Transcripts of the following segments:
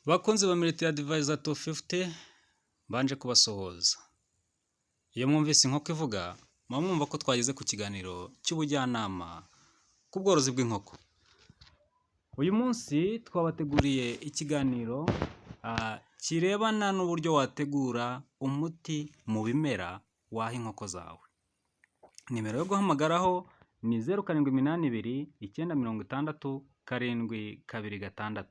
Bakunzi ba Military Advisor 250 mbanje kubasuhuza. Iyo mwumvise inkoko ivuga, mwumva ko twageze ku kiganiro cy'ubujyanama ku bworozi bw'inkoko. Uyu munsi twabateguriye ikiganiro kirebana n'uburyo wategura umuti mu bimera waha inkoko zawe. Nimero yo guhamagaraho ni 0782 960 726.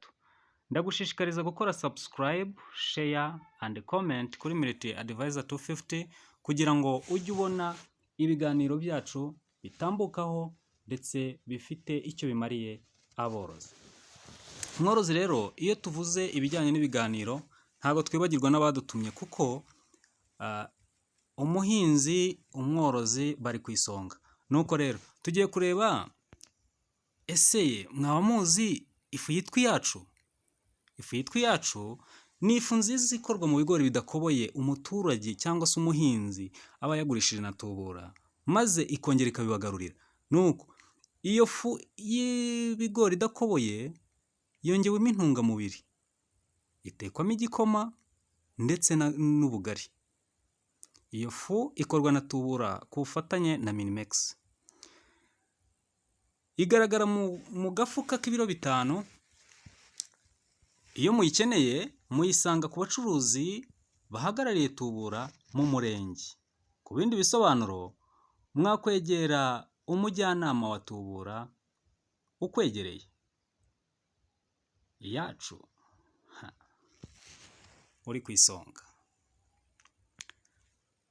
Ndagushishikariza gukora subscribe, share and comment kuri Military Advisor 250 kugira ngo ujye ubona ibiganiro byacu bitambukaho ndetse bifite icyo bimariye aborozi. Mworozi rero, iyo tuvuze ibijyanye n'ibiganiro ntabwo twibagirwa n'abadutumye kuko umuhinzi, umworozi bari ku isonga. Nuko rero tugiye kureba ese mwaba muzi ifu yitwa iyacu? Ifu yitwa iyacu ni ifu nziza ikorwa mu bigori bidakoboye umuturage cyangwa se umuhinzi aba yagurishije na tubura maze ikongera ikabibagarurira. Nuko iyo fu y'ibigori idakoboye yongewemo intungamubiri, itekwamo igikoma ndetse n'ubugari. Iyo fu ikorwa na tubura ku bufatanye na Minimex. Igaragara mu gafuka k'ibiro 5. Iyo muyikeneye muyisanga ku bacuruzi bahagarariye tubura mu murenge. Ku bindi bisobanuro mwakwegera umujyanama wa tubura ukwegereye. Iyacu uri ku isonga.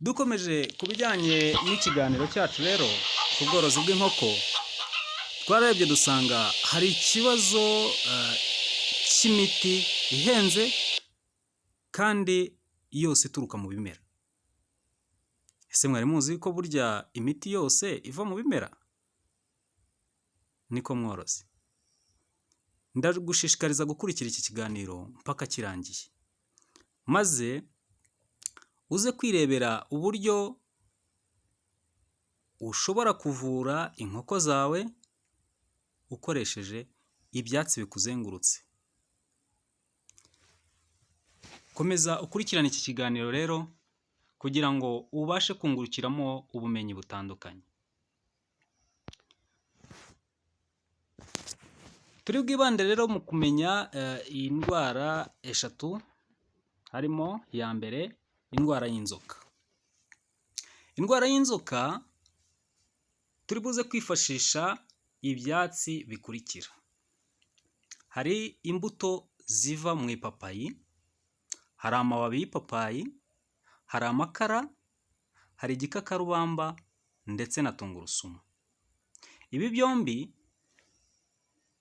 Dukomeje ku bijyanye n'ikiganiro cyacu rero ku bworozi bw'inkoko, twararebye dusanga hari ikibazo cy'imiti ihenze kandi yose ituruka mu bimera. Ese mwari muzi ko burya imiti yose iva mu bimera? Niko mworozi, ndagushishikariza gukurikira iki kiganiro mpaka kirangiye, maze uze kwirebera uburyo ushobora kuvura inkoko zawe ukoresheje ibyatsi bikuzengurutse. Komeza ukurikirane iki kiganiro rero kugira ngo ubashe kungurukiramo ubumenyi butandukanye. Turi bwibande rero mu kumenya indwara 3, harimo iya mbere indwara y'inzoka. Indwara y'inzoka turi buze kwifashisha ibyatsi bikurikira. Hari imbuto ziva mu ipapayi, hari amababi y'ipapayi, hari amakara, hari igikakarubamba ndetse na tungurusumu. Ibi byombi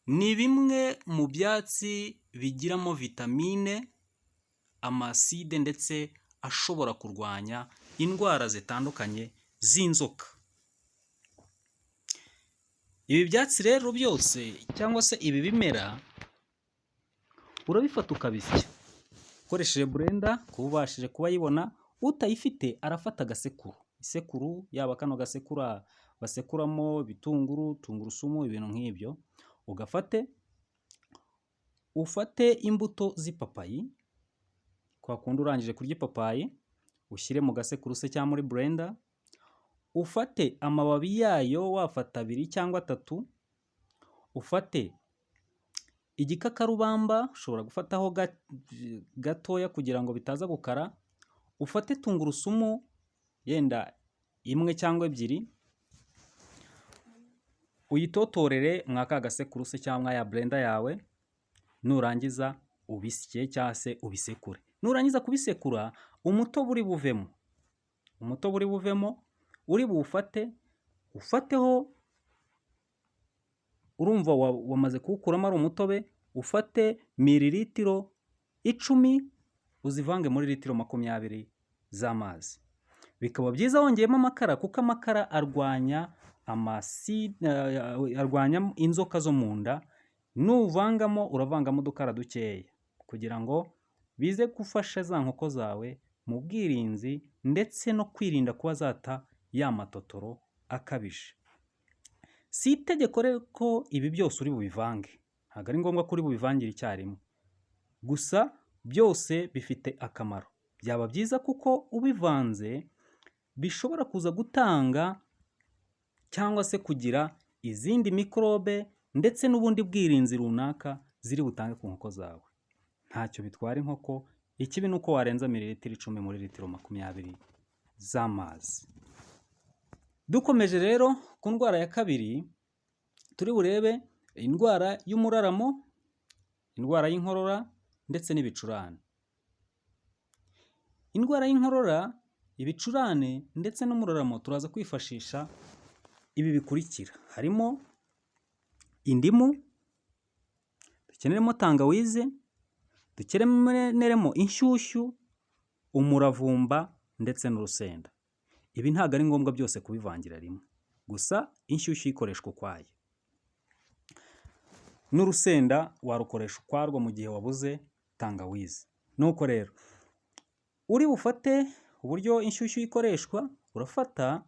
ni bimwe mu byatsi bigiramo vitamine, amaside ndetse ashobora kurwanya indwara zitandukanye z'inzoka. Ibi byatsi rero byose cyangwa se ibi bimera urabifata ukabisya ukoresheje blender, kuba ubashije kubayibona. Utayifite arafata agasekuru, isekuru yaba kano gasekura basekuramo ibitunguru, tungurusumu, ibintu nk'ibyo, ufate imbuto z'ipapayi, kwa kundi urangije kurya ipapayi ushyire mu gasekuru se cyangwa muri blender, ufate amababi yayo wafata 2 cyangwa 3, ufate igikakarubamba ushobora gufataho gatoya kugira ngo bitaza gukara, ufate tungurusumu yenda 1 cyangwa 2, uyitotorere mwaka gasekuru se cyangwa ya blender yawe, nurangiza ubisye cyangwa se ubisekure. Nurangiza kubisekura umutobe uri buvemo uri buwufate, ufateho, urumva wamaze kuwukuramo ari umutobe, ufate mililitiro 10 uzivange muri litiro 20 z'amazi. bikaba byiza wongeyemo amakara kuko amakara arwanya inzoka zo mu nda. Nuvangamo uravangamo udukara dukeya kugira ngo bize gufasha za nkoko zawe mu bwirinzi ndetse no kwirinda kuba zata ya matotoro akabije. Si itegeko rero ko ibi byose uri bubivange, ntabwo ari ngombwa ko uri bubivangire icyarimwe, gusa byose bifite akamaro. Byaba byiza kuko ubivanze bishobora kuza gutanga cyangwa se kugira izindi mikorobe ndetse n'ubundi bwirinzi runaka ziri butange ku nkoko zawe. Ntacyo bitwara inkoko, ikibi ni uko warenza mililitiro 10 muri litiro 20 z'amazi. Dukomeje rero ku ndwara ya kabiri, turi burebe indwara y'umuraramo, indwara y'inkorora ndetse n'ibicurane. Indwara y'inkorora, ibicurane ndetse n'umuraramo turaza kwifashisha ibi bikurikira: harimo indimu, dukeneremo tangawize, dukeneremo inshyushyu, umuravumba ndetse n'urusenda. Ibi ntabwo ari ngombwa byose kubivangira rimwe, gusa inshyushyu ikoreshwa ukwayo, n'urusenda warukoresha ukwarwo mu gihe wabuze tangawize. Nuko rero uri bufate uburyo inshyushyu ikoreshwa, urafata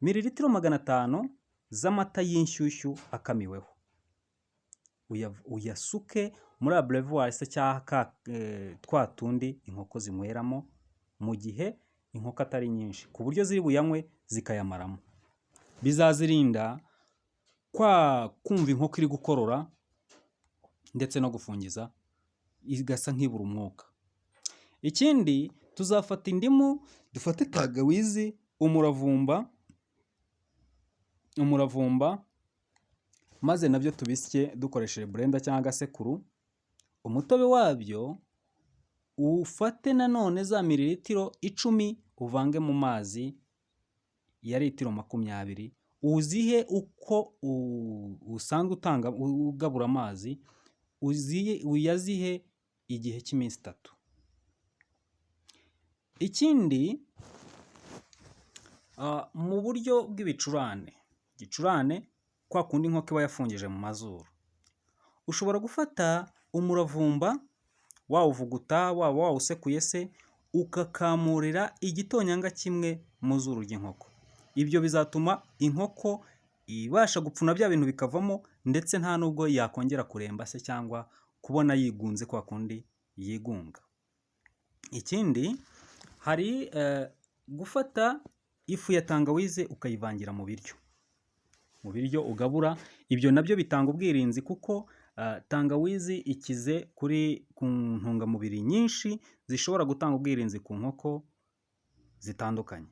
mililitiro 500 z'amata y'inshyushyu akamiweho, uyasuke muri abreuvoir se cyangwa twa tundi inkoko zinyweramo mu gihe inkoko atari nyinshi, ku buryo ziri buyanywe zikayamaramo. Bizazirinda kumva inkoko iri gukorora ndetse no gufungiza igasa nk'ibura umwuka. Ikindi, tuzafata indimu, dufate tangawizi, umuravumba, maze nabyo tubisye dukoresheje blender cyangwa sekuru. Umutobe wabyo ufate nanone za mililitiro 10 uvange mu mazi ya litiro 20, uzihe uko usanzwe ugabura amazi, uyazihe igihe cy'iminsi 3. Ikindi, mu buryo bw'ibicurane, igicurane kwa kundi inkoko iba yafungije mu mazuru, ushobora gufata umuravumba wawuvuguta, waba wawusekuye se, ukakamurira igitonyanga kimwe mu zuru ry'inkoko. Ibyo bizatuma inkoko ibasha gupfuna bya bintu bikavamo, ndetse nta nubwo yakongera kuremba se cyangwa kubona yigunze kwa kundi yigunga. Ikindi, hari gufata ifu ya tangawize ukayivangira mu biryo ugabura. Ibyo nabyo bitanga ubwirinzi kuko tangawizi ikize ku ntungamubiri nyinshi zishobora gutanga ubwirinzi ku nkoko zitandukanye.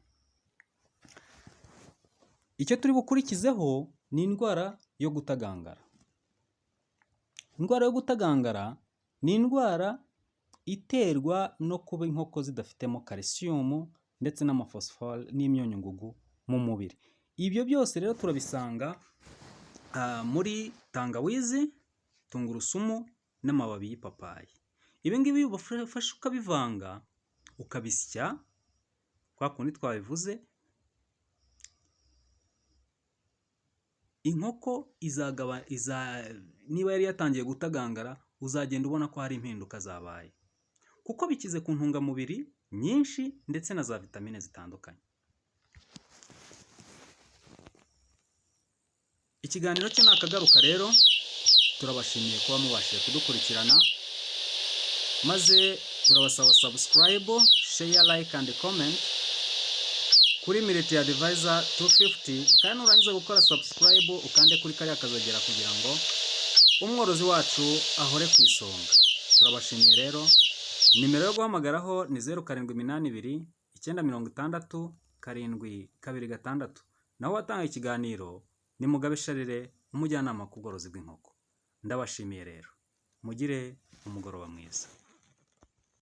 Icyo turi bukurikizeho ni indwara yo gutagangara. Indwara yo gutagangara ni indwara iterwa no kuba inkoko zidafitemo calcium ndetse n'amafosifore n'imyunyungugu mu mubiri. Ibyo byose rero turabisanga muri tangawizi, tungurusumu n'amababi y'ipapayi. Ibi ngibi ubafasha ukabivanga, ukabisya kwa kundi twabivuze, inkoko niba yari yatangiye gutagangara, uzagenda ubona ko hari impinduka zabaye, kuko bikize ku ntungamubiri nyinshi ndetse na za vitamine zitandukanye. Ikiganiro cyo nakagaruka rero, turabashimiye kuba mubashije kudukurikirana, maze turabasaba subscribe, share, like and comment kuri Military Advisor 250, kandi nurangiza gukora subscribe ukande kuri kariya kazogera kugira ngo umworozi wacu ahore ku isonga. Turabashimiye rero. Nimero yo guhamagaraho ni 0782 960 726. Naho watanga ikiganiro ni Mugabe Charles, umujyanama ku bworozi bw'inkoko. Ndabashimiye rero, mugire umugoroba mwiza.